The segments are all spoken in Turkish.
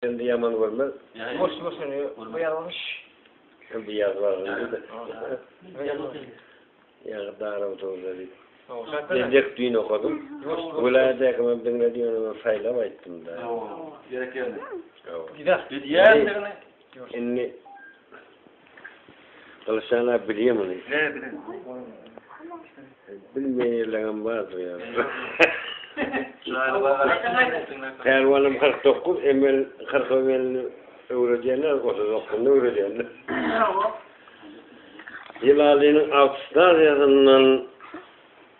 Şimdi yaman görmez. Boş buyarmış. Bir yaz var. AWTABUSDA deyip. Gelecek düğün okudum. Vilayet ekmeğimden ne diyorsun saylama ettim da. Gerek geldi. Gider. Şimdi çalışanlar biliyor mu? Ne bileyim. Bilmeyenlerden vardır ya. Şuraya bak. Pervanım 49, emel 40 euro diyenler, 39 euro diyenler. Yılalının AWTABUSDA'ndan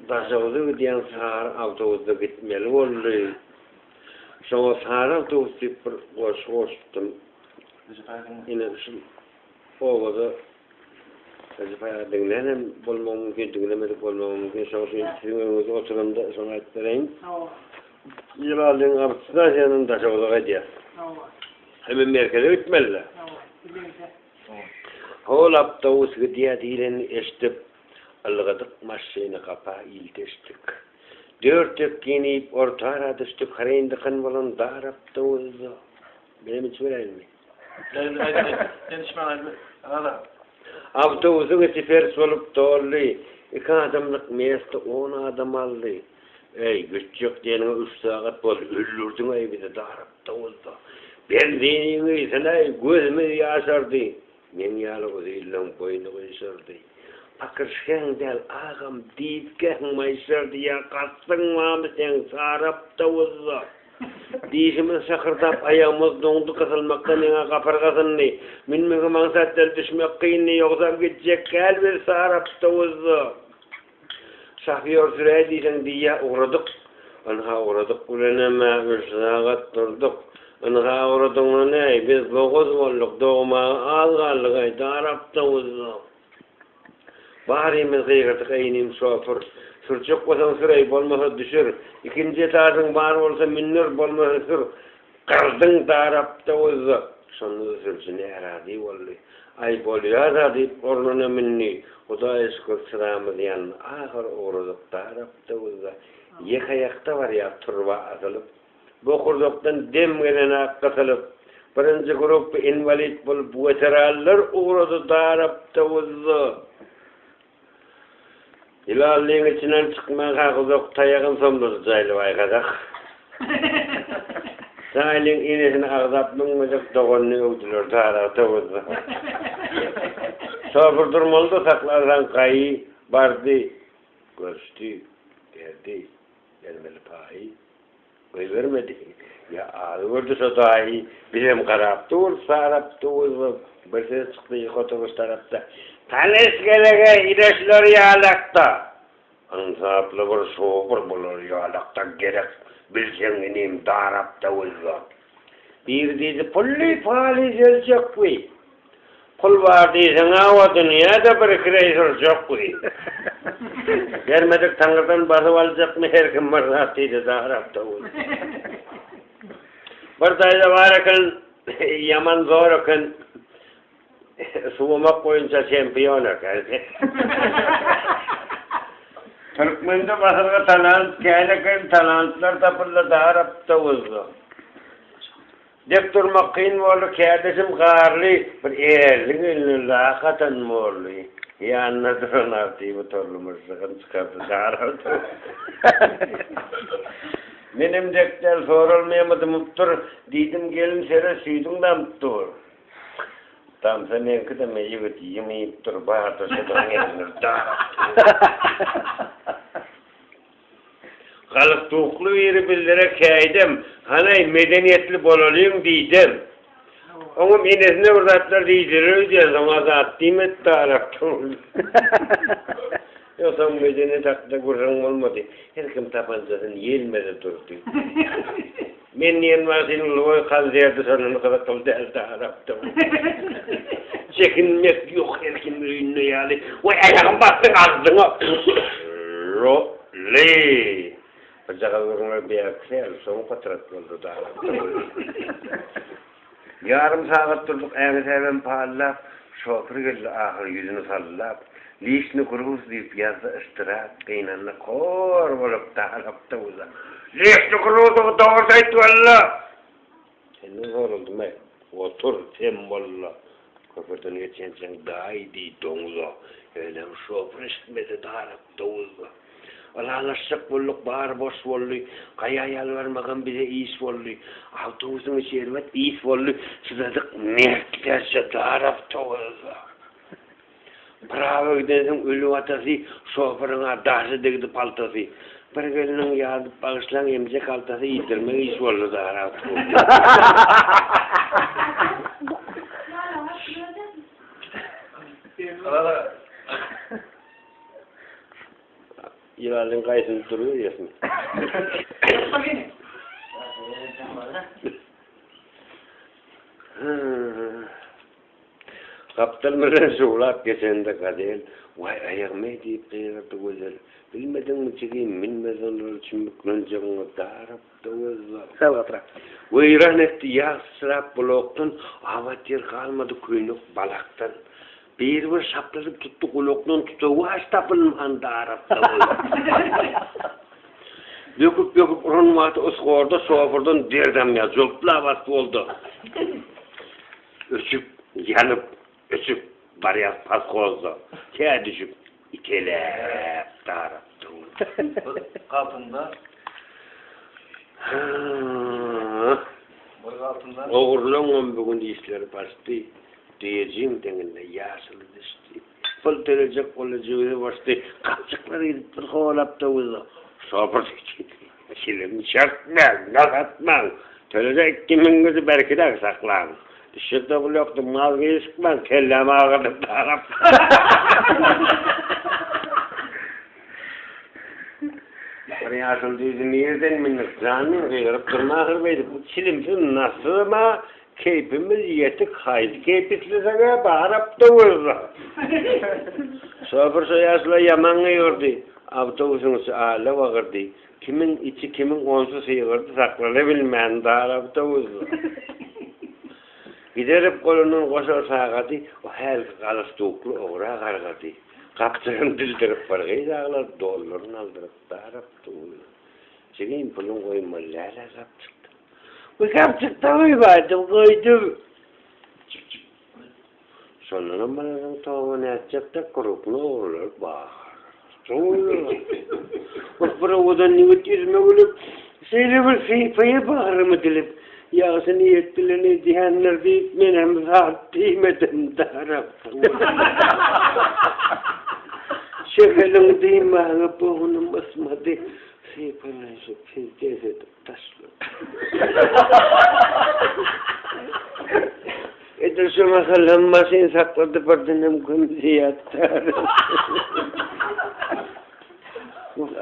Daşavuz'u diyen sahar AWTABUSDA gitmeli oldu. Sonra sahar AWTABUS'u bir boştum. Yine şu ovada Acaba dinlenem bolmam mümkün, dinlemedik bolmam mümkün. Sonra sizin önünüzde oturumda sonra ettireyim. Yılalının AWTABUSDA'nın Daşavuz'a gidiyor. Hemen merkeze gitmeliler. Hol AWTABUS'u diye diyen eşitip algıdık maşını kapa ildeştik. Dörtük giyinip ortaya düştük. Karayındıkın bolun dar AWTABUS'u. Benim hiç vereyim mi? AWTABUS'un sefers olup doğru. 2 adamlık meyeste 10 adam aldı. Ey güç yok diyenin 3 saat bol. Öllürdün ey bize dar AWTABUS'da. Benzinini sana gözümü yaşardı. Men yalı illan boynu yaşardı. Pakırşken del ağam deyipken mayşardı ya katsın mı sen dar AWTABUS'da. Dişimiz şakırdap ayağımız dondu kısılmaktan yana kapargasını. Minmege mansatlar düşmek kıyını yoksa gidecek gel bir sağır AWTABUS'da. Şahfiyor süreye diysen diye uğradık. Anha uğradık ulanama 3 saat durduk. Anha uğradığına ne? Biz 9 olduk doğuma algallık dar AWTABUS'da. Barimiz kıyırdık eynim şoför. Sürçük olsan sırayı bolmasa düşür. İkinci etarsın bar olsa minner bolmasa sür. Kırdın dar AWTABUS'da. Sonunda sürçüne eradi oldu. Ay boluyor da deyip ornuna minni. O da eşkut sıramız yanına. Ahır uğradık dar AWTABUS'da. Yek ayakta var ya turba atılıp. Bu kurduktan dem gelen akkatılıp. Birinci grup invalid bulup veteranlar uğradı dar AWTABUS'da. İlalliğin içinden çıkmaya kalkıdık, tayağın somluzu caylı baykadak. Saylin inesini ağzap mıngıcık doğanını övdülür dar AWTABUS'da. Sofur durmalı saklarsan kayı, bardı, görüştü, geldi, gelmeli payı, koy vermedi. Ya ağzı vurduysa dahi, bizim karaptı ol, saraptı ol, bir ses çıktı AWTABUS tarafta. Tanes gelege ilaçlar yağlakta. Ansaplı bir soğuk bulur yağlakta gerek. Bilsen inim dar AWTABUS'da. Bir dedi pulli fali gelecek bu. Pul var diysen hava dünyada bir kreysor çok bu. Gelmedik tanrıdan basıp alacak mı her kim var rahatıydı dar AWTABUS. Buradaydı varken yaman zorken suvamak boyunca şampiyon geldi. Türkmen'de basırga talant, kâleken talantlar tapırla dar AWTABUS'da. Dek durmak kıyın oldu, kâdesim qarlı, bir erliğin elini lâkatan morlu. Yanına duran artıyı torlumuzluğun çıkardı dar AWTABUS. Benim dektel sorulmayamadım muttur, dedim gelin sere süydüğünden muttur. Tam sen enki de meyve yemeyip dur, bağırdı şuradan gelinir, dar Kalıp tuğuklu yeri bildire kâydim, hanay medeniyetli bolalıyım diydim. Onun inesine uğratlar diydirir diye sana zat demet dar AWTABUS. Yoksa medeniyet hakkında kurşun olmadı. Her kim tapancasını yelmedi durdu. Men niyen var senin loy kalziyatı sonunu kadar kaldı elde AWTABUS. Çekinmek yok her kim ürünü yali. Vay ayağım bastın ağzına. Roley. Bacaklarına bir aksel son patrat oldu da AWTABUS. Yarım saat durduk ayağını seven parlap. Şoför geldi ahır yüzünü sallap. Lişni kuruz deyip yazdı ıstırak. Kıynanına kor olup da AWTABUS'a. Lişni kuruz doğru sayıt valla. Şimdi soruldum otur sen bolla. Köpürden geçen daha iyi donuza. Öyle şoför işitmedi darap donuza. Alanlaşsak bolluk bar boş bollu. Kaya yal vermegen bize iş bollu. Autobusun şervet iş bollu. Sızadık mehterse darap donuza. Bravo gidelim ölü atası şoförüne dahşı degdi paltası. Bir gelinin yadıp bağışlan emce kaltası yitirme iş bollu darap. Arada. Yılanın kayısını duruyor yasın. Kaptanların soğulap geçende kadar vay ayağımı deyip kıyırdı güzel. Bilmedin mi çekeyim bilmeden ölçümlüklen canına darap da güzel. Sağ ol. Vıyran etti yağ sırap buloktan avatir kalmadı küynük balaktan. Bir şapladık tuttu kuloktan tutu vaş tapılman darap da güzel. Döküp ronmatı ıskorda şoförden derdem ya zolpla bastı oldu. Öçüp yanıp öçüp bariyat pas kozdu. Kaya düşüp itelep daraptı. Altında. Boy altında. Oğurluğun bugün işleri başladı. Diyeceğim deninde yaşılı düştü. Fıl telecek olacağı başladı. Kapçıkları gidip bir kovalap da uzun. Şoför kilim şartman, nakatman. Telecek kimin gözü belki de saklan. Dışarıda buluyordum, mal geçikmen, kelleme ağırdım taraf. Buraya asıldıydı, nereden minnik? Canım, kıyırıp durma ağırmaydı. Bu çilimsin nasıl ama keyfimiz yetik haydi. Keyfisli sana bağırıp da vurdu. Şoför soyasıyla yaman gördü. Avtobusunuz ağırlı vakırdı. Kimin içi, kimin onsu sıyırdı, saklanabilmeyen bağırıp da vurdu. Giderip kolunun koşar sağadı, o her kalıstoklu oğra kargadı. Kaptırın dildirip pargayı ağlar, dollarını aldırıp daraptı. Çekeyim pulun koyma, lala kapçıktı. Bu kapçıkta uymadım, koydum. Sonra bana tavanı açacak da kuruklu oğurlar bağır. Soğuyorlar. Bak odan nimet yüzme olup, seyre bir seyfaya bağırımı dilip, yağsı niyetlerini diyenler deyip menem rahat değmedim daraptım. Şekelin değmağına boğunum basmadı. Seyfanaysa pildez edip taşladım. Edesime kalanmasın sakladı pardinem kumziyattar.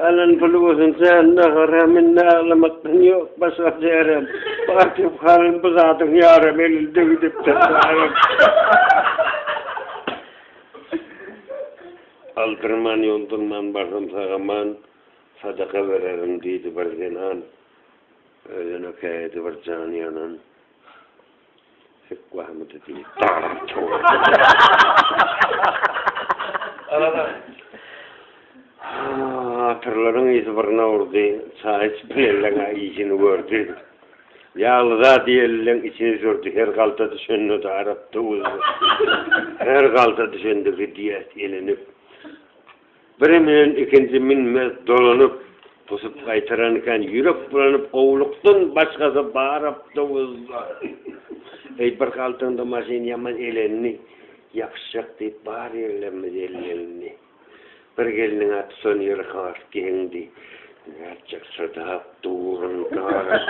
Alan pulusun sen nağıramın nağlamaktan yok basar yarım. Bakıp kalın bızadın yarım elinde gidip de sarım. Aldırman yoldurman bakım sağaman sadaka veririm deydi Berdinazar. Öyle nökayeti var can yanan. Hep vahmeti değil. Darap çoğu. Arada. Hatırların izbarına vurdu. Sağıç bilirlen işini gördü. Yağlıda diyellen içini sürdü. Her kalta düşenle de Arap'ta uzun. Her kalta düşende gidiyet elinip. Birimin ikinci minmez dolanıp. Pusup kaytaranken yürüp bulanıp kovuluktan başkası bağırıp da uzun. Bir kaltında masin yaman elenini. Yapışacak deyip bağır yerlenmez ellerini. Bir gelinin atı son yeri kart gendi. Gerçek sadap doğurun darap.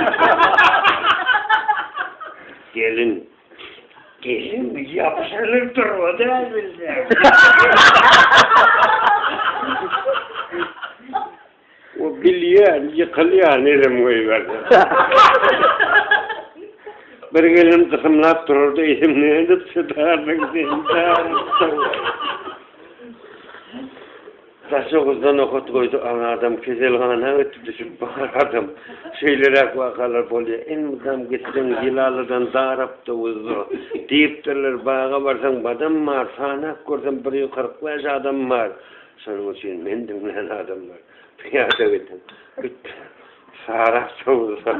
Gelin yapışılır durma değil mi? O biliyen, yıkılyan elim koyuverdi. Bir gelin kısımlap dururdu, elimle edip sıdardık Taşı kızdan okut koydu, ana adam kezelğana ötü düşüp bağırdım. Şeylere vakalar boluyor. En mıdam gitsin Hilalı'dan darap da uzdu. Deyiptirler bağa varsan badam var, sanak görsem bir 45 adam var. Sonun için men dinleyen adam var. Piyada gittim. Sarak soğuzga.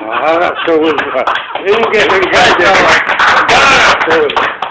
Sarak soğuzga. En gelin geldi. Sarak soğuzga.